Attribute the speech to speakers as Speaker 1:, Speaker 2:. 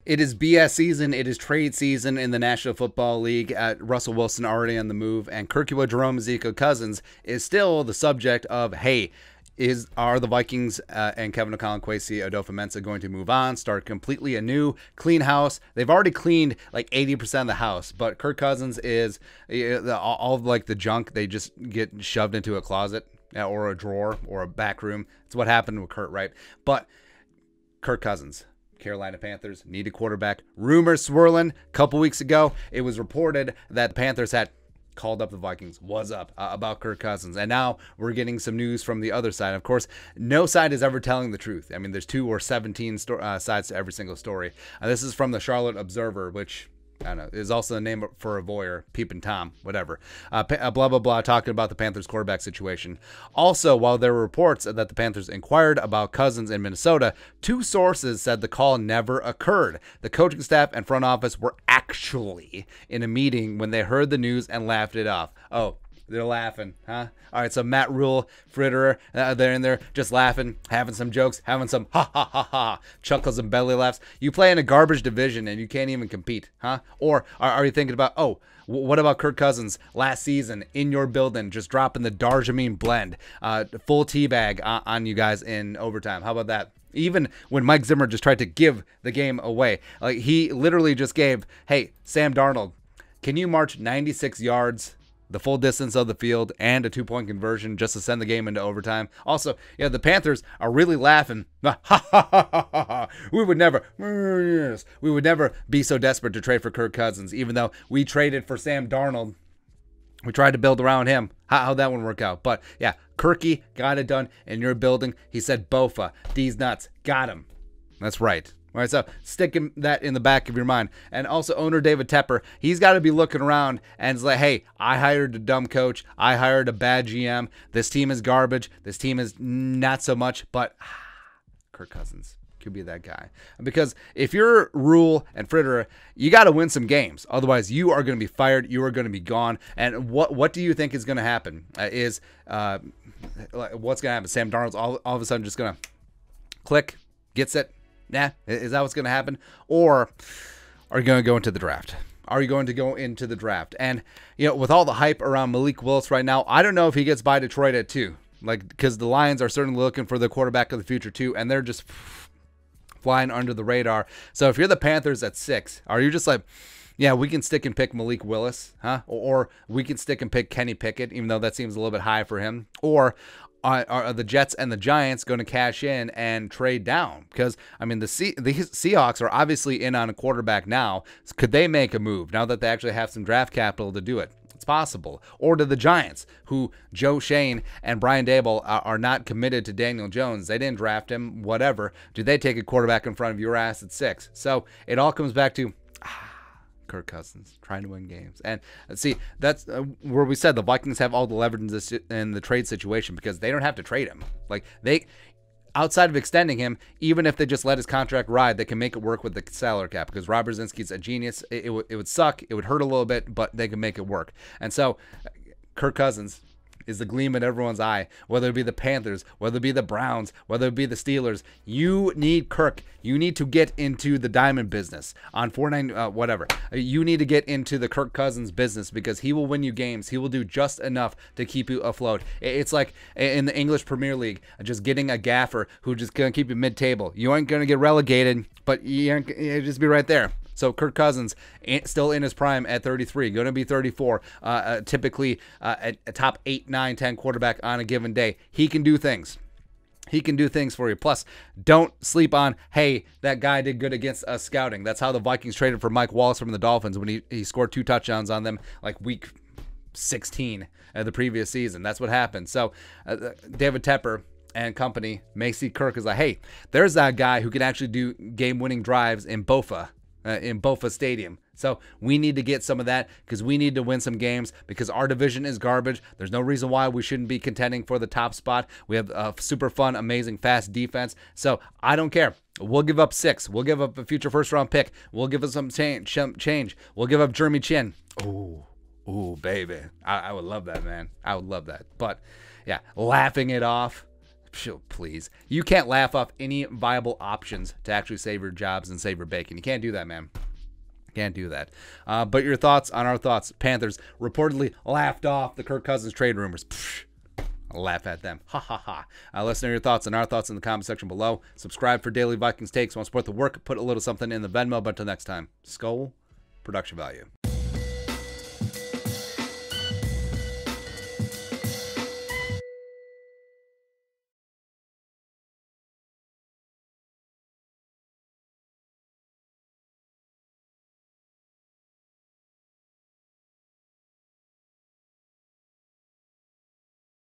Speaker 1: It is BS season. It is trade season in the National Football League. Russell Wilson already on the move, and Kirk Cousins is still the subject of, hey, are the Vikings and Kevin O'Connell-Kwesi, adofo-mensah going to move on, start completely anew, clean house? They've already cleaned like 80% of the house, but Kirk Cousins is all of like the junk. They just get shoved into a closet or a drawer or a back room. It's what happened with Kurt, right? But Kirk Cousins, Carolina Panthers need a quarterback. Rumors swirling. A couple weeks ago, it was reported that the Panthers had called up the Vikings. What's up about Kirk Cousins? And now we're getting some news from the other side. Of course, no side is ever telling the truth. I mean, there's 2 or 17 sides to every single story. This is from the Charlotte Observer, which I don't know, is also the name for a voyeur, Peepin' Tom, whatever. Blah, blah, blah, talking about the Panthers quarterback situation. Also, while there were reports that the Panthers inquired about Cousins in Minnesota, 2 sources said the call never occurred. The coaching staff and front office were actually in a meeting when they heard the news and laughed it off. Oh, they're laughing, huh? All right, so Matt Rule, Fritterer, they're in there just laughing, having some jokes, having some ha, chuckles and belly laughs. You play in a garbage division and you can't even compete, huh? Or are you thinking about, oh, what about Kirk Cousins last season in your building, just dropping the Darjeeling blend, full teabag on you guys in overtime? How about that? Even when Mike Zimmer just tried to give the game away, like he literally just gave, hey, Sam Darnold, can you march 96 yards, the full distance of the field, and a 2-point conversion just to send the game into overtime? Also, yeah, the Panthers are really laughing. We would never be so desperate to trade for Kirk Cousins, even though we traded for Sam Darnold. We tried to build around him. How'd that one work out? But yeah, Kirky got it done in your building. He said, Bofa, these nuts, got him. That's right. All right, so sticking that in the back of your mind. And also owner David Tepper, he's got to be looking around and it's like, hey, I hired a dumb coach. I hired a bad GM. This team is garbage. This team is not so much, but Kirk Cousins could be that guy. Because if you're Rule and Fritterer, you got to win some games. Otherwise, you are going to be fired. You are going to be gone. And what do you think is going to happen? What's going to happen? Sam Darnold's all of a sudden just going to click, gets it. Nah, is that what's going to happen? Or are you going to go into the draft? Are you going to go into the draft? And, you know, with all the hype around Malik Willis right now, I don't know if he gets by Detroit at 2. Like, because the Lions are certainly looking for the quarterback of the future too, and they're just flying under the radar. So if you're the Panthers at 6, are you just like, yeah, we can stick and pick Malik Willis, huh? Or we can stick and pick Kenny Pickett, even though that seems a little bit high for him? Or are the Jets and the Giants going to cash in and trade down? Because, I mean, the Seahawks are obviously in on a quarterback now. Could they make a move now that they actually have some draft capital to do it? It's possible. Or to the Giants, who Joe Shane and Brian Daboll are not committed to Daniel Jones. They didn't draft him, whatever. Do they take a quarterback in front of your ass at 6? So it all comes back to Kirk Cousins trying to win games. And see, that's where we said the Vikings have all the leverage in the trade situation, because they don't have to trade him. Like, they, outside of extending him, even if they just let his contract ride, they can make it work with the salary cap, because Rob Brzezinski's a genius. It would suck. It would hurt a little bit, but they can make it work. And so Kirk Cousins is the gleam in everyone's eye, whether it be the Panthers, whether it be the Browns, whether it be the Steelers. You need Kirk. You need to get into the diamond business on 4-9, whatever. You need to get into the Kirk Cousins business, because he will win you games. He will do just enough to keep you afloat. It's like in the English Premier League, just getting a gaffer who just going to keep you mid-table. You ain't going to get relegated, but you just be right there. So Kirk Cousins, still in his prime at 33, going to be 34, typically a top 8, 9, 10 quarterback on a given day. He can do things. He can do things for you. Plus, don't sleep on, hey, that guy did good against us scouting. That's how the Vikings traded for Mike Wallace from the Dolphins when he scored 2 touchdowns on them like week 16 of the previous season. That's what happened. So David Tepper and company may see Kirk as like, hey, there's that guy who can actually do game-winning drives in Bofa Stadium. So we need to get some of that, because we need to win some games, because our division is garbage. There's no reason why we shouldn't be contending for the top spot. We have a super fun, amazing, fast defense. So I don't care. We'll give up 6. We'll give up a future first-round pick. We'll give us some change. We'll give up Jeremy Chin. Ooh, baby. I would love that, man. I would love that. But, yeah, laughing it off. Please. You can't laugh off any viable options to actually save your jobs and save your bacon. You can't do that, man. Can't do that. But your thoughts on our thoughts. Panthers reportedly laughed off the Kirk Cousins trade rumors. I'll laugh at them. Ha ha ha. Let us know your thoughts and our thoughts in the comment section below. Subscribe for daily Vikings takes. Want to support the work? Put a little something in the Venmo. But until next time, Skull Production Value.